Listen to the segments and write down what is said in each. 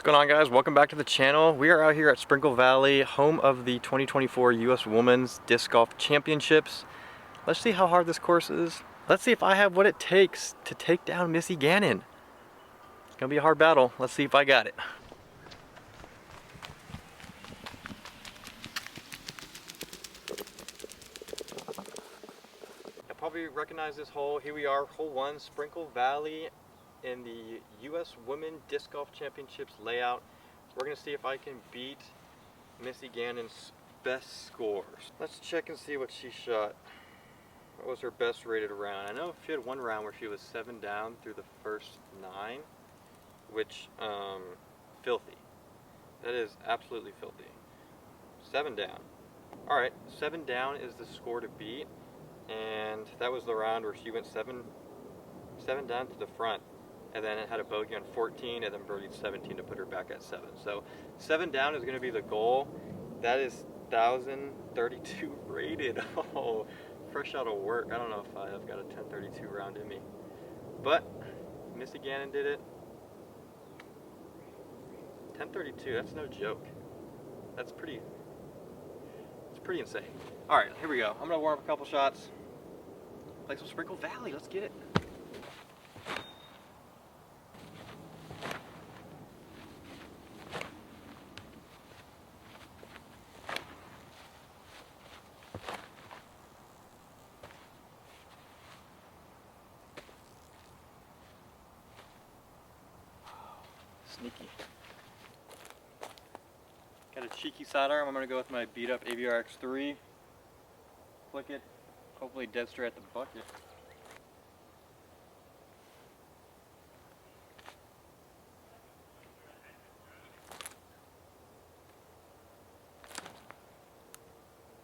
What's going on, guys? Welcome back to the channel. We are out here at Sprinkle Valley, home of the 2024 U.S. Women's Disc Golf Championships. Let's see how hard this course is. Let's see if I have what it takes to take down Missy Gannon. It's gonna be a hard battle. Let's see if I got it. I probably recognize this hole. Here we are, hole 1, Sprinkle Valley in the U.S. Women Disc Golf Championships layout. We're gonna see if I can beat Missy Gannon's best scores. Let's check and see what she shot. What was her best rated round? I know she had one round where she was 7 down through the first 9, which, filthy. That is absolutely filthy. 7 down. Alright, 7 down is the score to beat, and that was the round where she went 7 down to the front, and then it had a bogey on 14, and then birdied 17 to put her back at 7. So 7 down is going to be the goal. That is 1,032 rated. Oh, fresh out of work. I don't know if I've got a 1032 round in me, but Missy Gannon did it. 1032. That's no joke. That's pretty. It's pretty insane. All right, here we go. I'm gonna warm up a couple shots. Play some Sprinkle Valley. Let's get it. Sneaky. Got a cheeky sidearm. I'm going to go with my beat up AVR X3. Flick it. Hopefully dead straight at the bucket.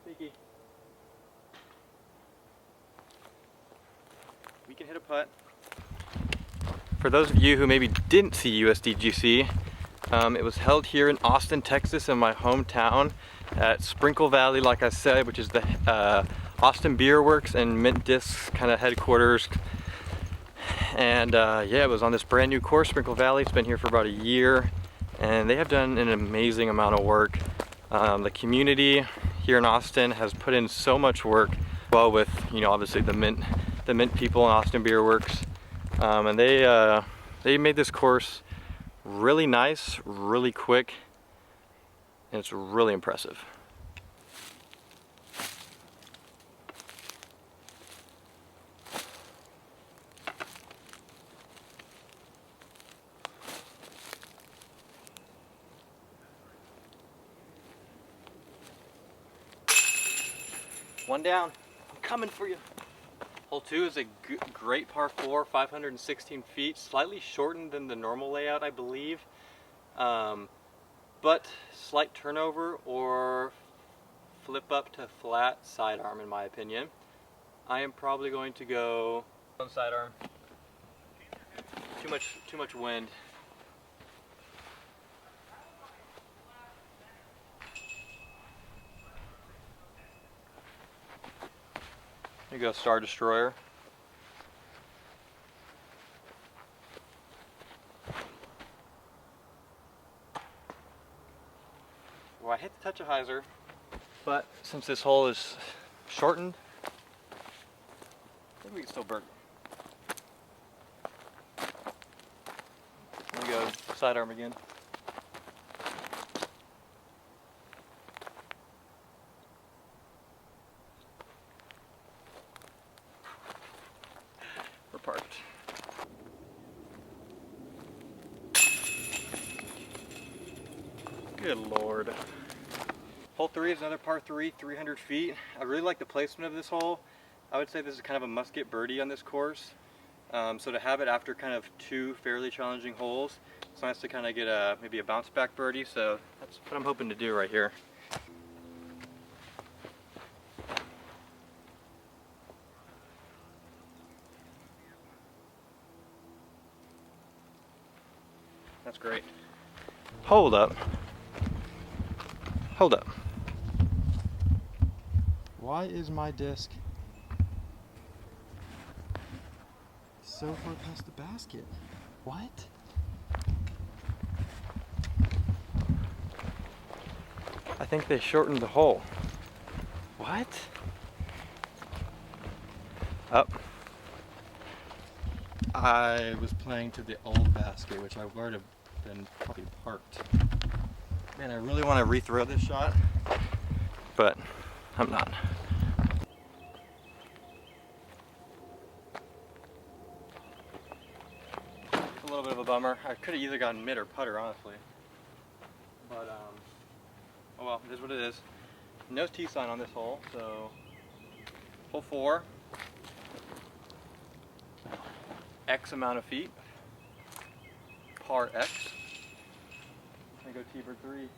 Sneaky. We can hit a putt. For those of you who maybe didn't see USDGC, it was held here in Austin, Texas, in my hometown at Sprinkle Valley, like I said, which is the Austin Beer Works and Mint Discs kind of headquarters. And yeah, it was on this brand new course, Sprinkle Valley. It's been here for about a year, and they have done an amazing amount of work. The community here in Austin has put in so much work, well, with, you know, obviously the Mint people in Austin Beer Works. And they made this course really nice, really quick, and it's really impressive. One down. I'm coming for you. Hole 2 is a great par 4, 516 feet, slightly shortened than the normal layout, I believe, but slight turnover or flip up to flat sidearm, in my opinion. I am probably going to go on sidearm. Too much wind. Here you go, Star Destroyer. Well, I hit to touch a hyzer, but since this hole is shortened, I think we can still birdie. Here we go, sidearm again. We're parked. Good Lord. Hole 3 is another par 3, 300 feet. I really like the placement of this hole. I would say this is kind of a must-get birdie on this course. So to have it after kind of 2 fairly challenging holes, it's nice to kind of get maybe a bounce-back birdie. So that's what I'm hoping to do right here. That's great. Hold up. Hold up. Why is my disc so far past the basket? What? I think they shortened the hole. What? Up. I was playing to the old basket, which I would have been probably parked. Man, I really want to rethrow this shot, but I'm not. It's a little bit of a bummer. I could have either gotten mid or putter, honestly. But, oh well, it is what it is. No tee sign on this hole, so hole 4. X amount of feet. Par X. I go tee for 3.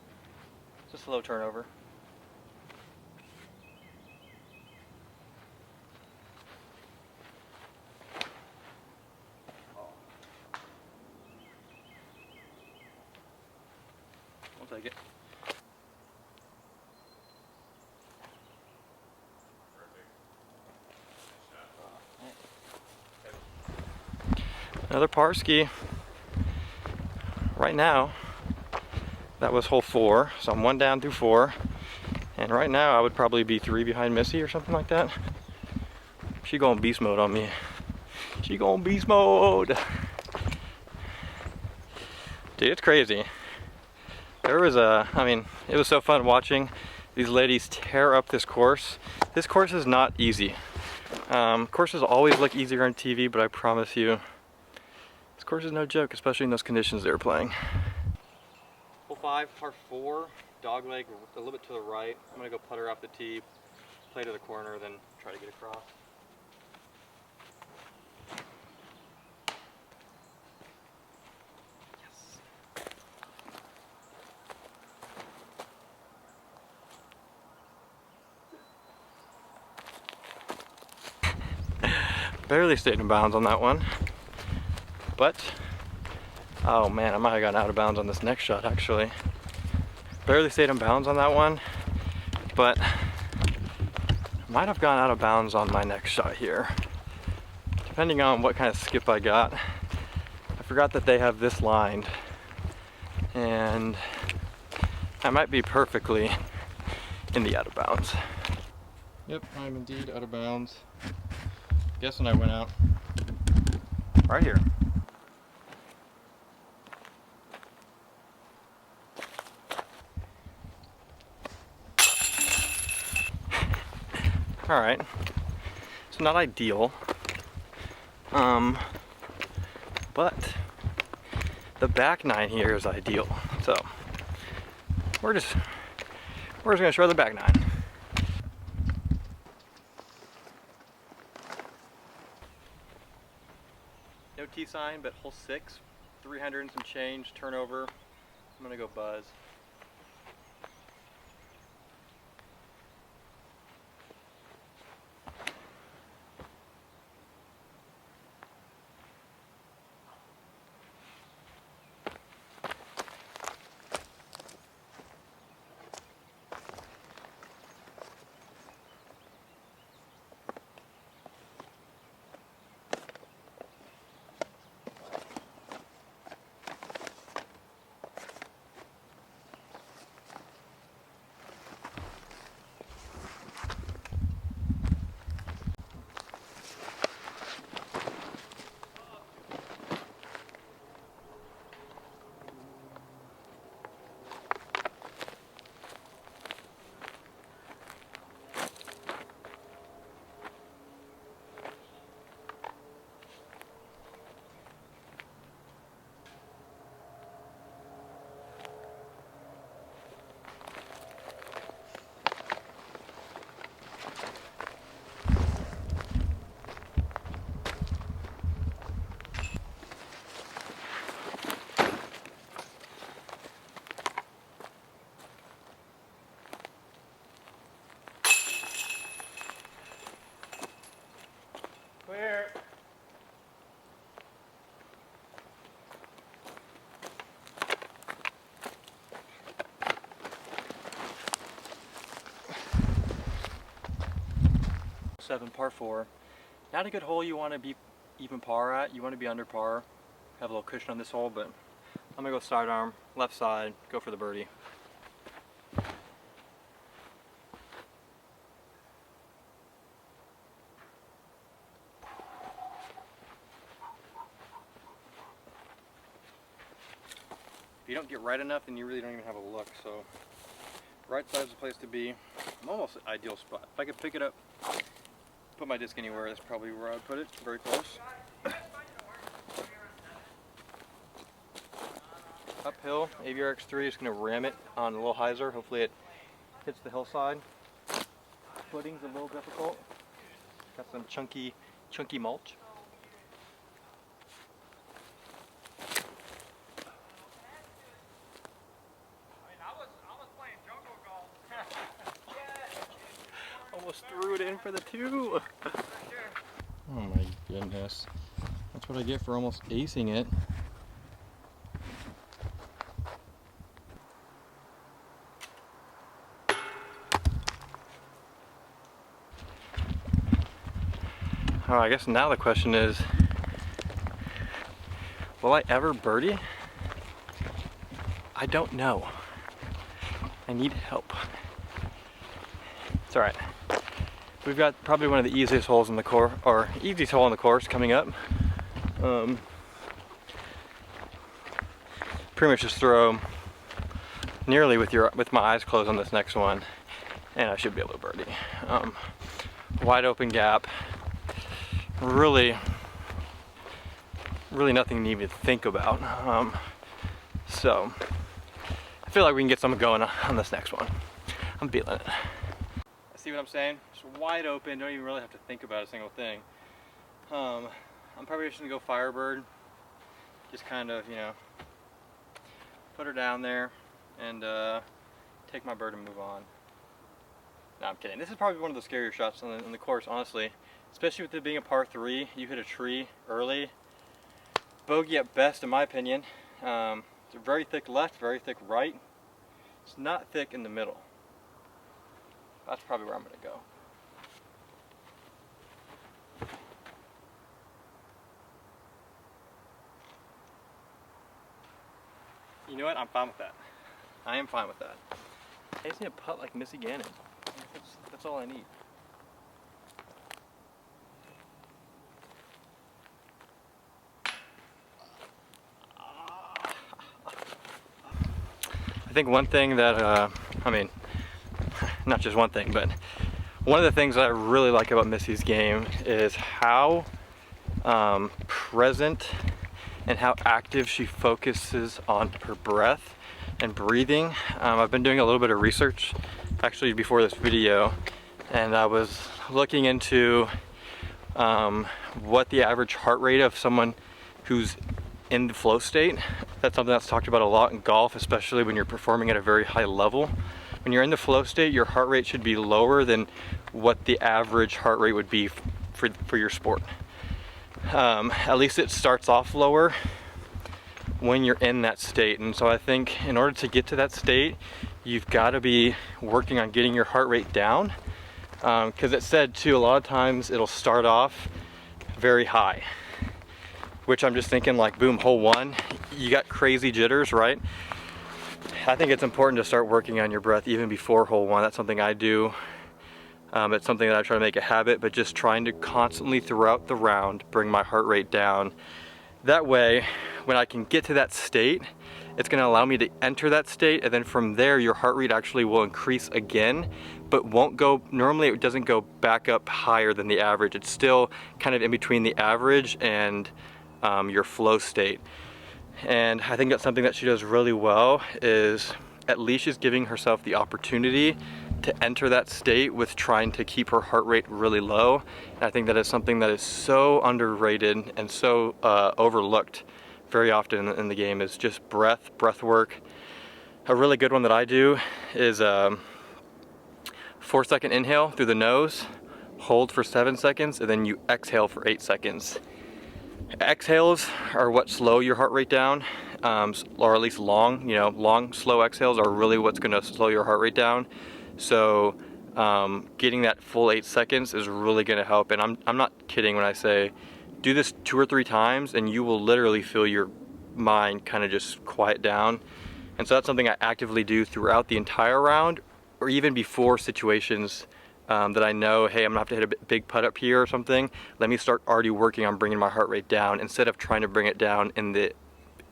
Just a low turnover. I'll take it. Another par ski. Right now, that was hole 4, so I'm 1 down through 4. And right now, I would probably be 3 behind Missy or something like that. She going beast mode on me. She going beast mode. Dude, it's crazy. There was it was so fun watching these ladies tear up this course. This course is not easy. Courses always look easier on TV, but I promise you, this course is no joke, especially in those conditions they were playing. Hole 5, par 4, dog leg a little bit to the right. I'm gonna go putter off the tee, play to the corner, then try to get across. Barely stayed in bounds on that one, but oh man, I might have gotten out of bounds on this next shot actually. Barely stayed in bounds on that one, but might have gone out of bounds on my next shot here, depending on what kind of skip I got. I forgot that they have this lined, and I might be perfectly in the out of bounds. Yep, I'm indeed out of bounds. Guess when I went out. Right here. Alright. It's not ideal. But the back 9 here is ideal. So we're just gonna show the back 9. No tee sign, but hole 6, 300 and some change, turnover. I'm gonna go buzz. Clear. Seven, par 4. Not a good hole you want to be even par at. You want to be under par. Have a little cushion on this hole, but I'm gonna go sidearm, left side, go for the birdie. you don't get right enough, then you really don't even have a look. So right side is the place to be. I'm almost at ideal spot. If I could pick it up, put my disc anywhere, that's probably where I'd put it. Very close. Uphill, AVRX3 is going to ram it on a little hyzer. Hopefully it hits the hillside. Footing's a little difficult. Got some chunky mulch. Almost threw it in for the 2. Oh my goodness. That's what I get for almost acing it. Oh, I guess now the question is, will I ever birdie? I don't know. I need help. It's alright. We've got probably one of the easiest holes in the course, or easiest hole in the course coming up. Pretty much just throw nearly with my eyes closed on this next one, and I should be able to birdie. Wide open gap. Really nothing to even think about. So I feel like we can get something going on this next one. I'm feeling it. See what I'm saying? Just wide open, don't even really have to think about a single thing. I'm probably just gonna go Firebird. Just kind of, you know, put her down there and take my bird and move on. No, I'm kidding. This is probably one of the scarier shots on the course, honestly. Especially with it being a par 3, you hit a tree early. Bogey at best, in my opinion. It's a very thick left, very thick right. It's not thick in the middle. That's probably where I'm going to go. You know what? I'm fine with that. I am fine with that. I just need a putt like Missy Gannon. That's all I need. I think one thing that, I mean, not just one thing, but one of the things that I really like about Missy's game is how present and how active she focuses on her breath and breathing. I've been doing a little bit of research actually before this video, and I was looking into what the average heart rate of someone who's in the flow state. That's something that's talked about a lot in golf, especially when you're performing at a very high level. When you're in the flow state, your heart rate should be lower than what the average heart rate would be for your sport. At least it starts off lower when you're in that state. And so I think in order to get to that state, you've got to be working on getting your heart rate down. Because it said too, a lot of times it'll start off very high, which I'm just thinking like, boom, hole 1, you got crazy jitters, right? I think it's important to start working on your breath even before hole 1. That's something I do. It's something that I try to make a habit, but just trying to constantly throughout the round bring my heart rate down. That way, when I can get to that state, it's going to allow me to enter that state, and then from there your heart rate actually will increase again, but won't go, normally it doesn't go back up higher than the average. It's still kind of in between the average and your flow state. And I think that's something that she does really well, is at least she's giving herself the opportunity to enter that state with trying to keep her heart rate really low. And I think that is something that is so underrated and so overlooked very often in the game, is just breath work. A really good one that I do is 4-second inhale through the nose, hold for 7 seconds, and then you exhale for 8 seconds. Exhales are what slow your heart rate down, or at least long, slow exhales are really what's going to slow your heart rate down. So getting that full 8 seconds is really going to help. And I'm not kidding when I say do this 2 or 3 times and you will literally feel your mind kind of just quiet down. And so that's something I actively do throughout the entire round, or even before situations that I know, hey, I'm gonna have to hit a big putt up here or something. Let me start already working on bringing my heart rate down instead of trying to bring it down in the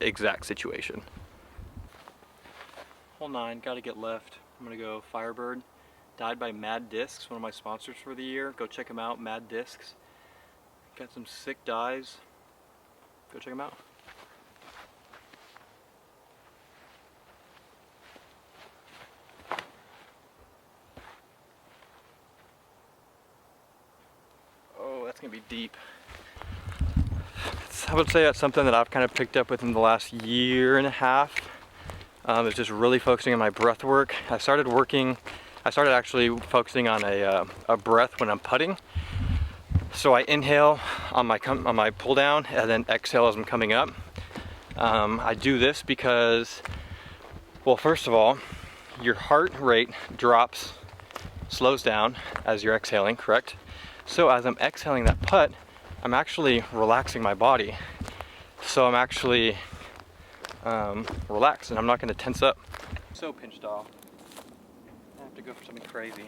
exact situation. hole 9, gotta get left. I'm gonna go Firebird. Dyed by Mad Discs, one of my sponsors for the year. Go check them out, Mad Discs. Got some sick dyes. Go check them out. Oh, that's gonna be deep. I would say that's something that I've kind of picked up within the last year and a half. It's just really focusing on my breath work. I started actually focusing on a breath when I'm putting. So I inhale on my pull down and then exhale as I'm coming up. I do this because, well, first of all, your heart rate slows down as you're exhaling, correct? So as I'm exhaling that putt, I'm actually relaxing my body. So I'm actually relaxed and I'm not going to tense up. So pinched off. I have to go for something crazy.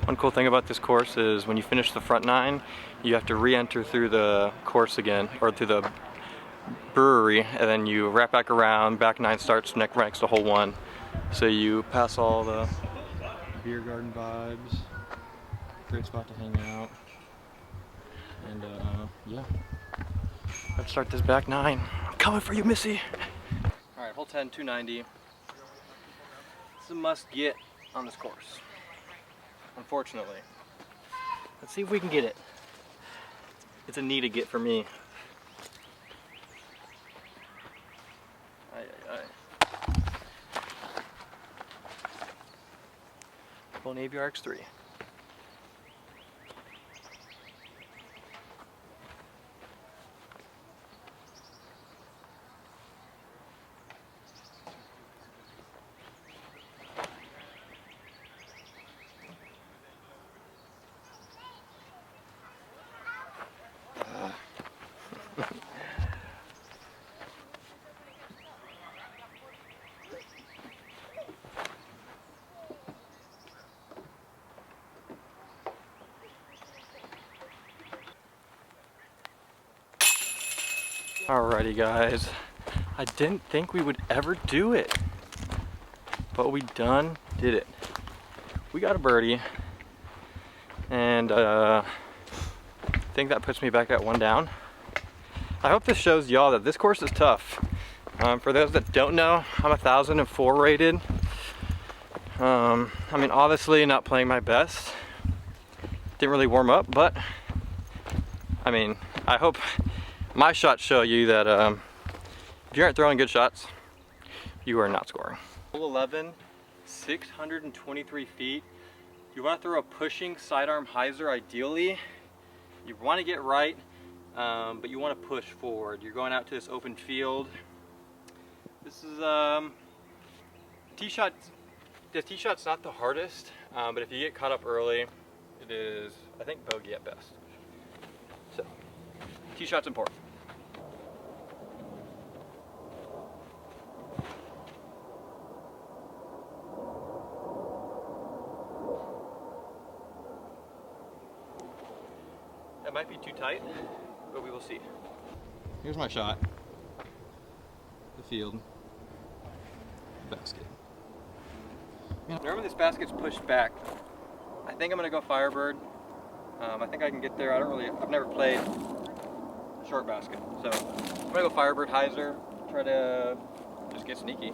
One cool thing about this course is when you finish the front 9, you have to re-enter through the course again, or through the brewery, and then you wrap back around. Back 9 starts next to hole 1. So you pass all the beer garden vibes. Great spot to hang out. And yeah. Let's start this back 9. I'm coming for you, Missy. Alright, hole 10, 290. It's a must get on this course, unfortunately. Let's see if we can get it. It's a need to get for me. Full Navy RX3. Alrighty guys, I didn't think we would ever do it, but we done did it. We got a birdie, and I think that puts me back at 1 down. I hope this shows y'all that this course is tough. For those that don't know, I'm 1,004 rated. I mean, obviously not playing my best. Didn't really warm up, but I mean, I hope my shots show you that if you aren't throwing good shots, you are not scoring. Hole 11, 623 feet. You want to throw a pushing sidearm hyzer ideally. You want to get right, but you want to push forward. You're going out to this open field. This is tee shot. The tee shot's not the hardest, but if you get caught up early, it is, I think, bogey at best. So, tee shot's important. That might be too tight, but we will see. Here's my shot. The field. The basket. Normally this basket's pushed back. I think I'm gonna go Firebird. I think I can get there. I've never played short basket. So I'm gonna go Firebird hyzer, try to just get sneaky.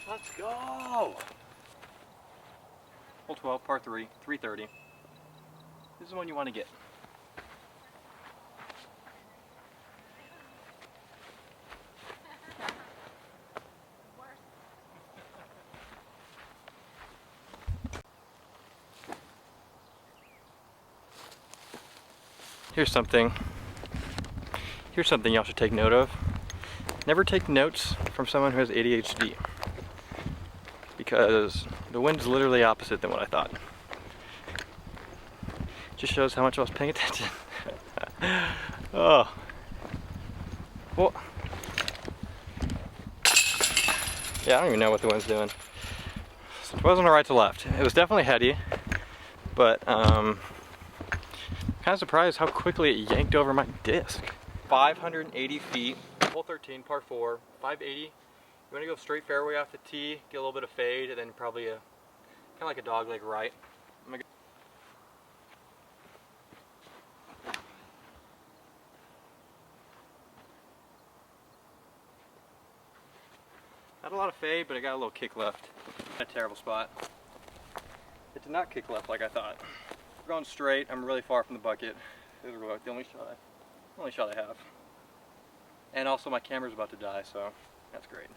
Let's go! Hole 12, par 3, 330. This is the one you want to get. Here's something y'all should take note of. Never take notes from someone who has ADHD, because the wind's literally opposite than what I thought. Just shows how much I was paying attention. Oh. Well. Yeah, I don't even know what the wind's doing. It wasn't a right to left. It was definitely heady, but kind of surprised how quickly it yanked over my disc. 580 feet, hole 13, par 4, 580. You want to go straight fairway off the tee, get a little bit of fade, and then probably a kind of like a dog leg right. Not a lot of fade, but I got a little kick left. A terrible spot. It did not kick left like I thought. We're going straight. I'm really far from the bucket. This is the only shot I have. And also my camera's about to die, so that's great.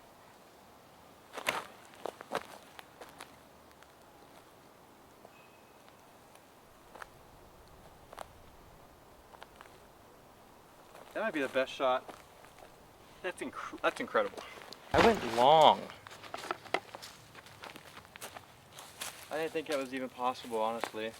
That might be the best shot. That's incredible. I went long. I didn't think that was even possible, honestly.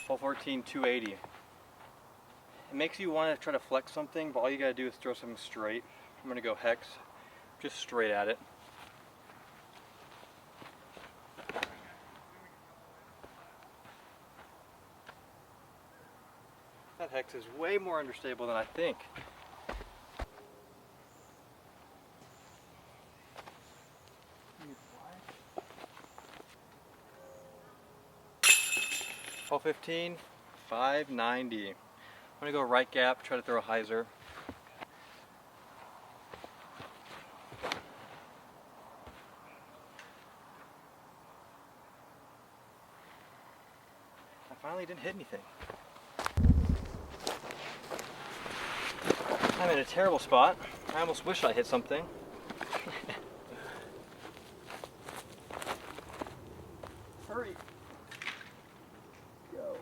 Hole 14, 280. It makes you want to try to flex something, but all you gotta do is throw something straight. I'm gonna go hex, just straight at it. That hex is way more understable than I think. Hole 15, 590. I'm gonna go right gap, try to throw a hyzer. I finally didn't hit anything. I'm in a terrible spot. I almost wish I hit something. Hurry. Go.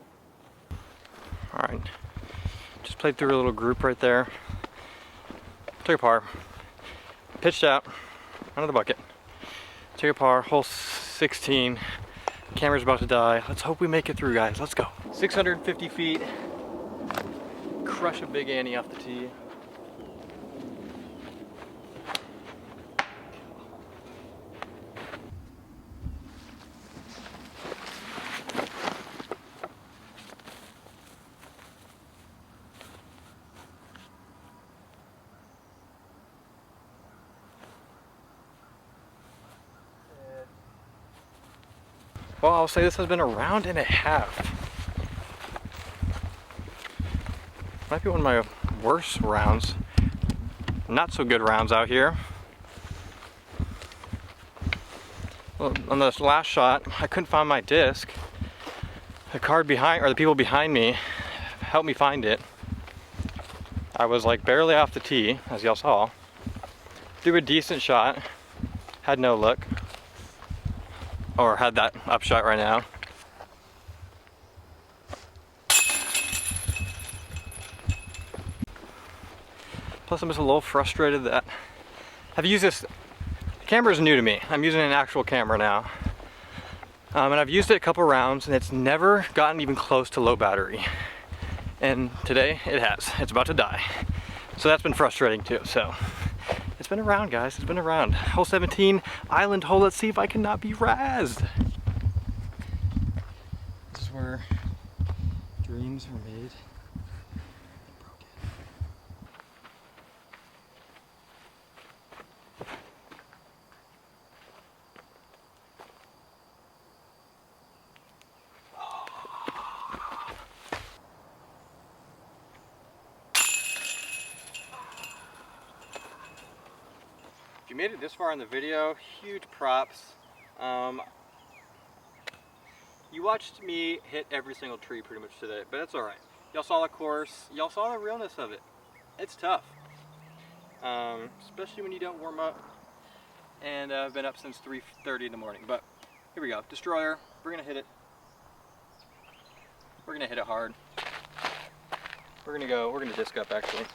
Alright. Just played through a little group right there. Took a par. Pitched out. Under the bucket. Took a par. Hole 16. Camera's about to die. Let's hope we make it through, guys. Let's go. 650 feet. Crush a big Annie off the tee. Well, I'll say this has been a round and a half. Might be one of my worst rounds. Not so good rounds out here. Well, on this last shot, I couldn't find my disc. The card behind, or the people behind me, helped me find it. I was like barely off the tee, as y'all saw. Threw a decent shot. Had no look. Or had that upshot right now. Plus I'm just a little frustrated that I've used this, the camera's new to me. I'm using an actual camera now. And I've used it a couple rounds and it's never gotten even close to low battery. And today it has, it's about to die. So that's been frustrating too, so. It's been a round, guys, it's been a round. Hole 17, island hole, let's see if I cannot be razzed. This is where dreams are made and broken. If you made it this far in the video, huge props. You watched me hit every single tree pretty much today, but that's alright. Y'all saw the course, y'all saw the realness of it. It's tough. Especially when you don't warm up. And I've been up since 3:30 in the morning, but here we go. Destroyer, we're gonna hit it. We're gonna hit it hard. We're gonna disc up actually.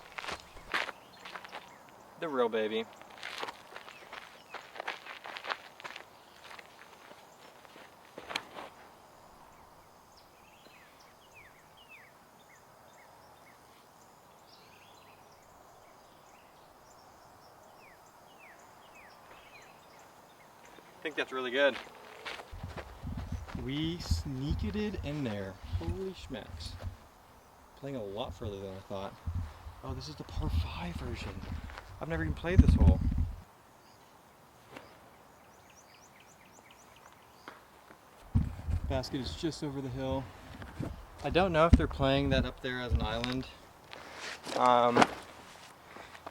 the real baby. I think that's really good. We sneaked it in there. Holy schmacks. Playing a lot further than I thought. Oh, this is the par 5 version. I've never even played this hole. Basket is just over the hill. I don't know if they're playing that up there as an island.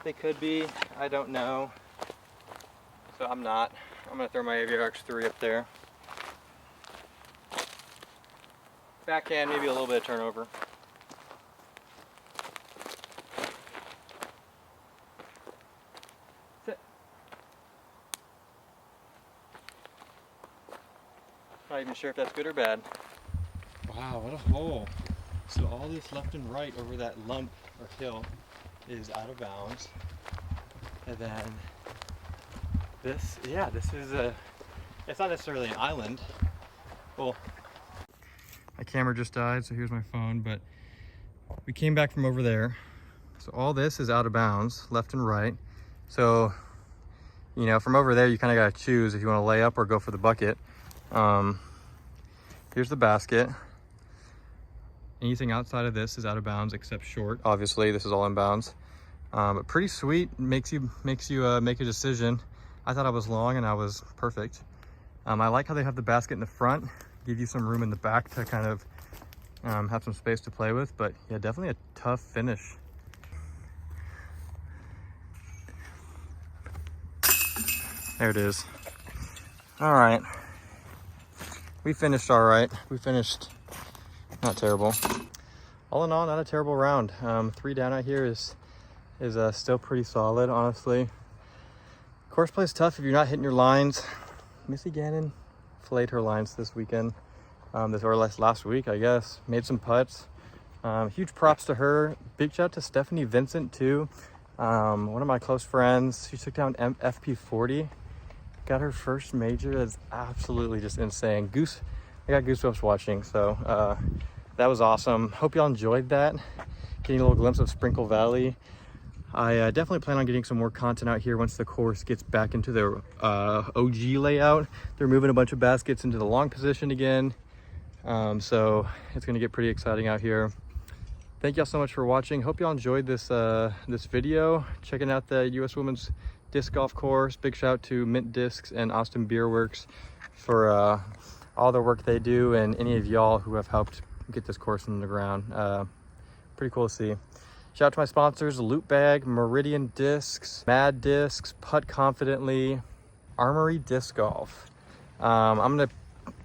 They could be, I don't know. So I'm not. I'm gonna throw my AVRX3 up there. Backhand, maybe a little bit of turnover. Sit. Not even sure if that's good or bad. Wow, what a hole. So all this left and right over that lump or hill is out of bounds. And then this, yeah, this is it's not necessarily an island. Well, my camera just died, so here's my phone, but we came back from over there. So all this is out of bounds, left and right. So, you know, from over there, you kind of got to choose if you want to lay up or go for the bucket. Here's the basket. Anything outside of this is out of bounds except short. Obviously, this is all in bounds. But pretty sweet, makes you make a decision. I thought I was long and I was perfect. I like how they have the basket in the front, give you some room in the back to kind of have some space to play with, but yeah, definitely a tough finish. There it is. All right, we finished all right. We finished not terrible. All in all, not a terrible round. 3 down out here is still pretty solid, honestly. Course play is tough if you're not hitting your lines. Missy Gannon filleted her lines this weekend, last week, I guess. Made some putts. Huge props to her. Big shout out to Stephanie Vincent too. One of my close friends. She took down FP40. Got her first major. That's absolutely just insane. I got goosebumps watching. So that was awesome. Hope y'all enjoyed that. Getting a little glimpse of Sprinkle Valley. I definitely plan on getting some more content out here once the course gets back into their OG layout. They're moving a bunch of baskets into the long position again. So it's gonna get pretty exciting out here. Thank y'all so much for watching. Hope y'all enjoyed this this video. Checking out the US Women's Disc Golf Course. Big shout out to Mint Discs and Austin Beer Works for all the work they do, and any of y'all who have helped get this course in the ground. Pretty cool to see. Shout out to my sponsors, Loot Bag, Meridian Discs, Mad Discs, Putt Confidently, Armory Disc Golf. I'm gonna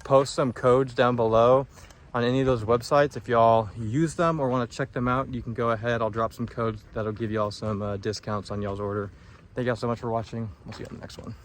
post some codes down below on any of those websites. If y'all use them or wanna check them out, you can go ahead. I'll drop some codes that'll give y'all some discounts on y'all's order. Thank y'all so much for watching. We'll see you on the next one.